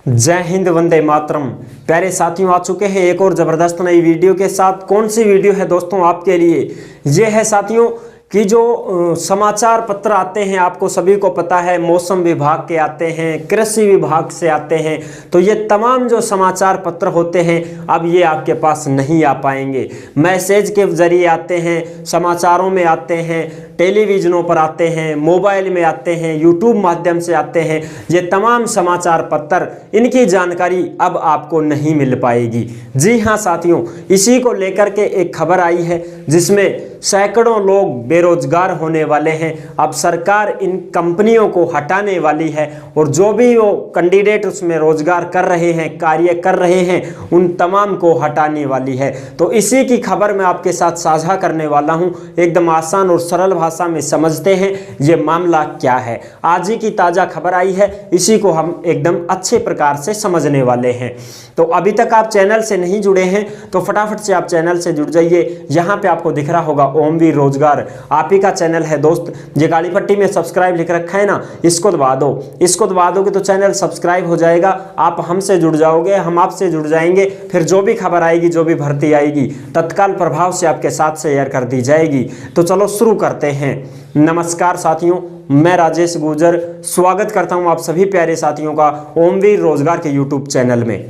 जय हिंद, वंदे मातरम। प्यारे साथियों, आ चुके हैं एक और ज़बरदस्त नई वीडियो के साथ। कौन सी वीडियो है दोस्तों आपके लिए? ये है साथियों कि जो समाचार पत्र आते हैं, आपको सभी को पता है, मौसम विभाग के आते हैं, कृषि विभाग से आते हैं। तो ये तमाम जो समाचार पत्र होते हैं अब ये आपके पास नहीं आ पाएंगे। मैसेज के जरिए आते हैं, समाचारों में आते हैं, टेलीविज़नों पर आते हैं, मोबाइल में आते हैं, यूट्यूब माध्यम से आते हैं। ये तमाम समाचार पत्र, इनकी जानकारी अब आपको नहीं मिल पाएगी। जी हाँ साथियों, इसी को लेकर के एक खबर आई है जिसमें सैकड़ों लोग बेरोजगार होने वाले हैं। अब सरकार इन कंपनियों को हटाने वाली है और जो भी वो कैंडिडेट उसमें रोजगार कर रहे हैं, कार्य कर रहे हैं, उन तमाम को हटाने वाली है। तो इसी की खबर मैं आपके साथ साझा करने वाला हूं। एकदम आसान और सरल भाषा में समझते हैं ये मामला क्या है। आज ही की ताज़ा खबर आई है, इसी को हम एकदम अच्छे प्रकार से समझने वाले हैं। तो अभी तक आप चैनल से नहीं जुड़े हैं तो फटाफट से आप चैनल से जुड़ जाइए। यहाँ पे आपको दिख रहा होगा ओमवीर रोजगार, आप ही का चैनल है दोस्त। ये काली पट्टी में सब्सक्राइब लिख रखा है ना, इसको दबा दो। इसको दबा दोगे तो चैनल सब्सक्राइब हो जाएगा, आप हमसे जुड़ जाओगे, हम आपसे जुड़ जाएंगे। फिर जो भी खबर आएगी, जो भी भर्ती आएगी, तत्काल प्रभाव से आपके साथ शेयर कर दी जाएगी। तो चलो शुरू करते हैं। नमस्कार साथियों, मैं राजेश गुर्जर स्वागत करता हूं आप सभी प्यारे साथियों का ओमवीर रोजगार के यूट्यूब चैनल में।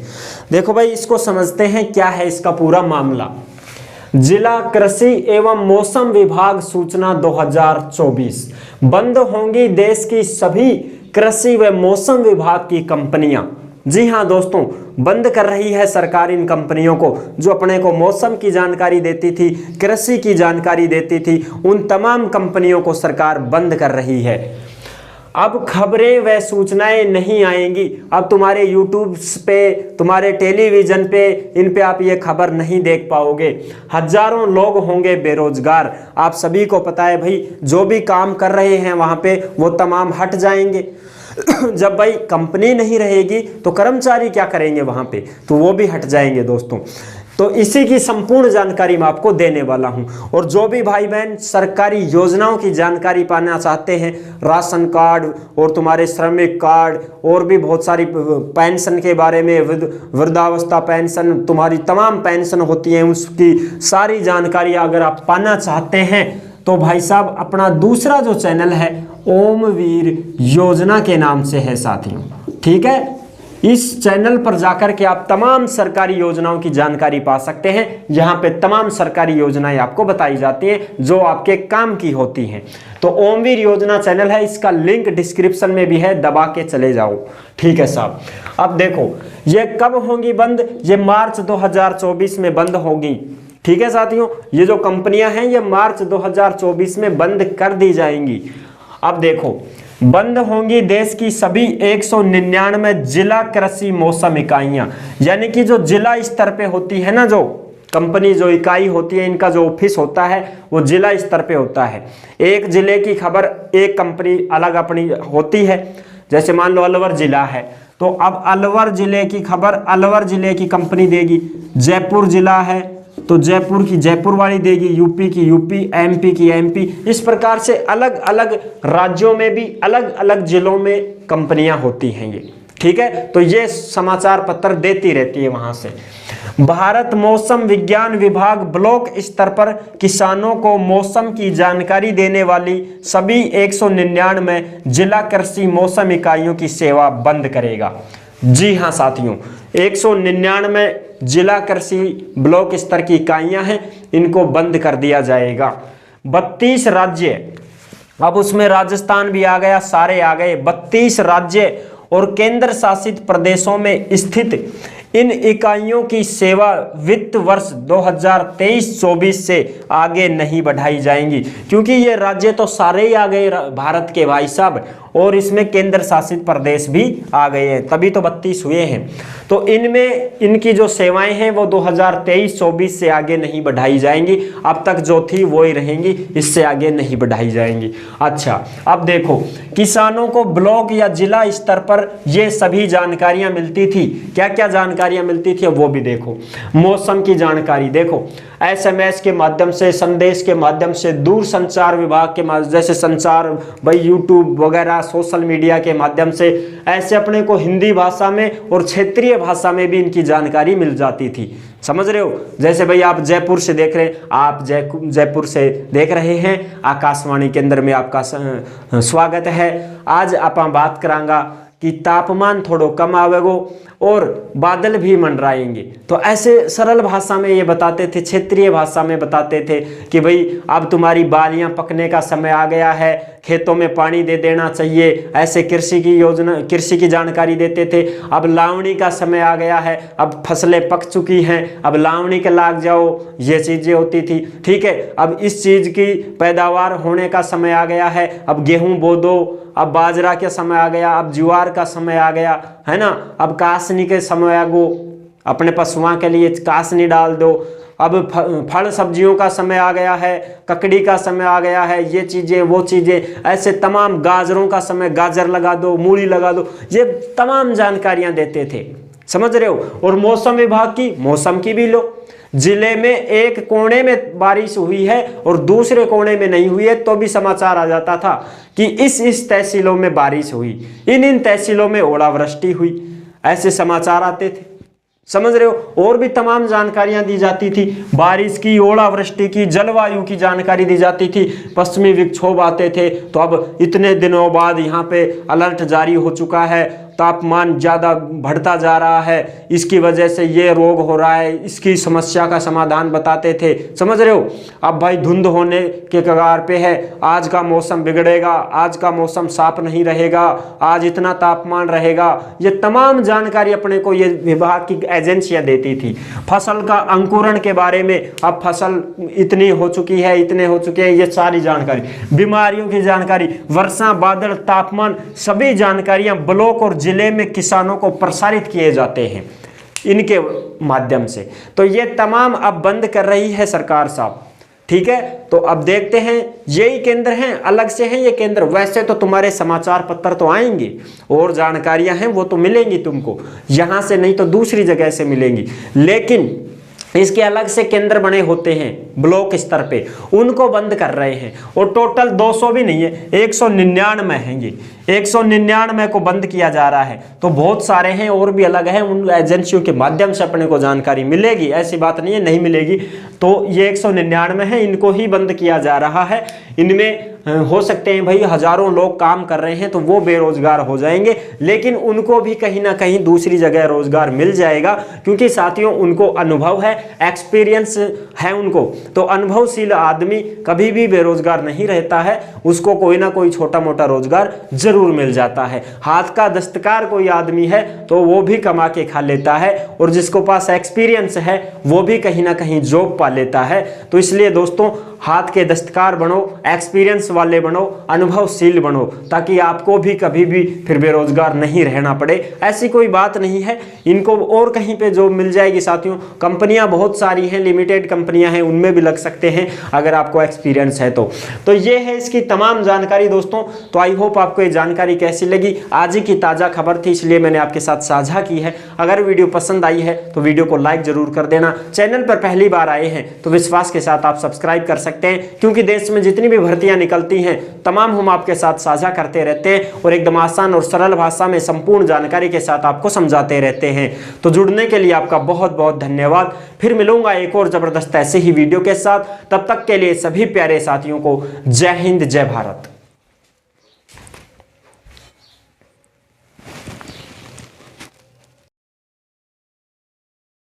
देखो भाई, इसको समझते हैं क्या है इसका पूरा मामला। जिला कृषि एवं मौसम विभाग सूचना 2024, बंद होंगी देश की सभी कृषि व मौसम विभाग की कंपनियां। जी हाँ दोस्तों, बंद कर रही है सरकार इन कंपनियों को जो अपने को मौसम की जानकारी देती थी, कृषि की जानकारी देती थी। उन तमाम कंपनियों को सरकार बंद कर रही है। अब खबरें व सूचनाएं नहीं आएंगी। अब तुम्हारे यूट्यूब पे, तुम्हारे टेलीविज़न पे, इन पे आप ये खबर नहीं देख पाओगे। हजारों लोग होंगे बेरोजगार। आप सभी को पता है भाई, जो भी काम कर रहे हैं वहाँ पे वो तमाम हट जाएंगे। जब भाई कंपनी नहीं रहेगी तो कर्मचारी क्या करेंगे वहाँ पे, तो वो भी हट जाएंगे दोस्तों। तो इसी की संपूर्ण जानकारी मैं आपको देने वाला हूं। और जो भी भाई बहन सरकारी योजनाओं की जानकारी पाना चाहते हैं, राशन कार्ड और तुम्हारे श्रमिक कार्ड और भी बहुत सारी पेंशन के बारे में, वृद्धावस्था पेंशन, तुम्हारी तमाम पेंशन होती हैं, उसकी सारी जानकारी अगर आप पाना चाहते हैं तो भाई साहब अपना दूसरा जो चैनल है ओमवीर योजना के नाम से है साथियों, ठीक है। इस चैनल पर जाकर के आप तमाम सरकारी योजनाओं की जानकारी पा सकते हैं। यहाँ पे तमाम सरकारी योजनाएं आपको बताई जाती हैं जो आपके काम की होती हैं। तो ओमवीर योजना चैनल है, इसका लिंक डिस्क्रिप्शन में भी है, दबा के चले जाओ, ठीक है साहब। अब देखो ये कब होंगी बंद, ये मार्च 2024 में बंद होगी, ठीक है साथियों। ये जो कंपनियां हैं ये मार्च 2024 में बंद कर दी जाएंगी। अब देखो, बंद होंगी देश की सभी 199 जिला कृषि मौसम इकाइयां। यानी कि जो जिला स्तर पे होती है ना, जो कंपनी, जो इकाई होती है, इनका जो ऑफिस होता है वो जिला स्तर पे होता है। एक जिले की खबर एक कंपनी अलग अपनी होती है। जैसे मान लो अलवर जिला है तो अब अलवर जिले की खबर अलवर जिले की कंपनी देगी। जयपुर जिला है तो जयपुर की जयपुर वाली देगी, यूपी की यूपी, एमपी की एमपी। इस प्रकार से अलग अलग राज्यों में भी अलग अलग जिलों में कंपनियां होती हैं ये, ठीक है। तो ये समाचार पत्र देती रहती है वहां से। भारत मौसम विज्ञान विभाग ब्लॉक स्तर पर किसानों को मौसम की जानकारी देने वाली सभी 199 जिला कृषि मौसम इकाइयों की सेवा बंद करेगा। जी हाँ साथियों, 199 जिला कृषि ब्लॉक स्तर की इकाइयां हैं, इनको बंद कर दिया जाएगा। 32 राज्य, अब उसमें राजस्थान भी आ गया, सारे आ गए। 32 राज्य और केंद्र शासित प्रदेशों में स्थित इन इकाइयों की सेवा वित्त वर्ष 2023-24 से आगे नहीं बढ़ाई जाएंगी, क्योंकि ये राज्य तो सारे ही आ गए भारत के भाई साहब, और इसमें केंद्र शासित प्रदेश भी आ गए हैं, तभी तो 32 हुए हैं। तो इनमें इनकी जो सेवाएं हैं वो 2023-24 से आगे नहीं बढ़ाई जाएंगी। अब तक जो थी वो ही रहेंगी, इससे आगे नहीं बढ़ाई जाएंगी। अच्छा, अब देखो, किसानों को ब्लॉक या जिला स्तर पर ये सभी जानकारियां मिलती थी। क्या क्या जानकारियां मिलती थी वो भी देखो। मौसम की जानकारी देखो, SMS के माध्यम से, संदेश के माध्यम से, दूर संचार विभाग के माध्यम, जैसे संचार भाई यूट्यूब वगैरह सोशल मीडिया के माध्यम से, ऐसे अपने को हिंदी भाषा में और क्षेत्रीय भाषा में भी इनकी जानकारी मिल जाती थी। समझ रहे हो, जैसे भाई आप जयपुर से देख रहे हैं, आप जयपुर से देख रहे हैं, आकाशवाणी केंद्र में आपका स्वागत है। आज आप बात करांगा कि तापमान थोड़ो कम आवेगो और बादल भी मंडराएंगे। तो ऐसे सरल भाषा में ये बताते थे, क्षेत्रीय भाषा में बताते थे कि भाई अब तुम्हारी बालियां पकने का समय आ गया है, खेतों में पानी दे देना चाहिए। ऐसे कृषि की जानकारी देते थे। अब लावणी का समय आ गया है, अब फसलें पक चुकी हैं, अब लावणी के लाग जाओ, ये चीज़ें होती थी। ठीक है, अब इस चीज़ की पैदावार होने का समय आ गया है, अब गेहूं बो दो, अब बाजरा के समय आ गया, अब ज्वार का समय आ गया है ना, अब कासनी के समय आ गो, अपने पशुओं के लिए कासनी डाल दो। अब फल सब्जियों का समय आ गया है, ककड़ी का समय आ गया है, ये चीज़ें वो चीज़ें, ऐसे तमाम गाजरों का समय, गाजर लगा दो, मूली लगा दो, ये तमाम जानकारियां देते थे। समझ रहे हो। और मौसम विभाग की, मौसम की भी लो, जिले में एक कोने में बारिश हुई है और दूसरे कोने में नहीं हुई है तो भी समाचार आ जाता था कि इस तहसीलों में बारिश हुई, इन तहसीलों में ओलावृष्टि हुई, ऐसे समाचार आते थे। समझ रहे हो। और भी तमाम जानकारियां दी जाती थी, बारिश की, ओलावृष्टि की, जलवायु की जानकारी दी जाती थी। पश्चिमी विक्षोभ आते थे तो अब इतने दिनों बाद यहाँ पे अलर्ट जारी हो चुका है, तापमान ज़्यादा बढ़ता जा रहा है, इसकी वजह से ये रोग हो रहा है, इसकी समस्या का समाधान बताते थे। समझ रहे हो। अब भाई धुंध होने के कगार पे है, आज का मौसम बिगड़ेगा, आज का मौसम साफ नहीं रहेगा, आज इतना तापमान रहेगा, ये तमाम जानकारी अपने को ये विभाग की एजेंसियां देती थी। फसल का अंकुरण के बारे में, अब फसल इतनी हो चुकी है, इतने हो चुके हैं, ये सारी जानकारी, बीमारियों की जानकारी, वर्षा, बादल, तापमान, सभी जानकारियां ब्लॉक और जिले में किसानों को प्रसारित किए जाते हैं इनके माध्यम से। तो ये तमाम अब बंद कर रही है सरकार साहब। ठीक है, तो अब देखते हैं, यही केंद्र हैं, अलग से हैं ये केंद्र। वैसे तो तुम्हारे समाचार पत्र तो आएंगे और जानकारियां हैं वो तो मिलेंगी तुमको, यहां से नहीं तो दूसरी जगह से मिलेंगी, लेकिन इसके अलग से केंद्र बने होते हैं ब्लॉक स्तर पे, उनको बंद कर रहे हैं। और टोटल 200 भी नहीं है, 199 हैं ये, 199 को बंद किया जा रहा है। तो बहुत सारे हैं और भी अलग हैं, उन एजेंसियों के माध्यम से अपने को जानकारी मिलेगी, ऐसी बात नहीं है नहीं मिलेगी। तो ये 199 है, इनको ही बंद किया जा रहा है। इनमें हो सकते हैं भाई हजारों लोग काम कर रहे हैं तो वो बेरोजगार हो जाएंगे, लेकिन उनको भी कहीं ना कहीं दूसरी जगह रोजगार मिल जाएगा, क्योंकि साथियों उनको अनुभव है, एक्सपीरियंस है उनको। तो अनुभवशील आदमी कभी भी बेरोजगार नहीं रहता है, उसको कोई ना कोई छोटा मोटा रोजगार जरूर मिल जाता है। हाथ का दस्तकार कोई आदमी है तो वो भी कमा के खा लेता है, और जिसको पास एक्सपीरियंस है वो भी कहीं ना कहीं जॉब पा लेता है। तो इसलिए दोस्तों हाथ के दस्तकार बनो, एक्सपीरियंस वाले बनो, अनुभवशील बनो, ताकि आपको भी कभी भी फिर बेरोजगार नहीं रहना पड़े। ऐसी कोई बात नहीं है, इनको और कहीं पे जॉब मिल जाएगी साथियों। कंपनियां बहुत सारी हैं, लिमिटेड कंपनियां हैं, उनमें भी लग सकते हैं अगर आपको एक्सपीरियंस है तो ये है इसकी तमाम जानकारी दोस्तों। तो आई होप आपको ये जानकारी कैसी लगी। आज ही की ताज़ा खबर थी इसलिए मैंने आपके साथ साझा की है। अगर वीडियो पसंद आई है तो वीडियो को लाइक जरूर कर देना। चैनल पर पहली बार आए हैं तो विश्वास के साथ आप सब्सक्राइब कर सकते हैं, क्योंकि देश में जितनी भी भर्तियां निकलती हैं तमाम हम आपके साथ साझा करते रहते हैं और एकदम आसान और सरल भाषा में संपूर्ण जानकारी के साथ आपको समझाते रहते हैं। तो जुड़ने के लिए आपका बहुत बहुत धन्यवाद। फिर मिलूंगा एक और जबरदस्त ऐसे ही वीडियो के साथ। तब तक के लिए सभी प्यारे साथियों को जय हिंद, जय भारत।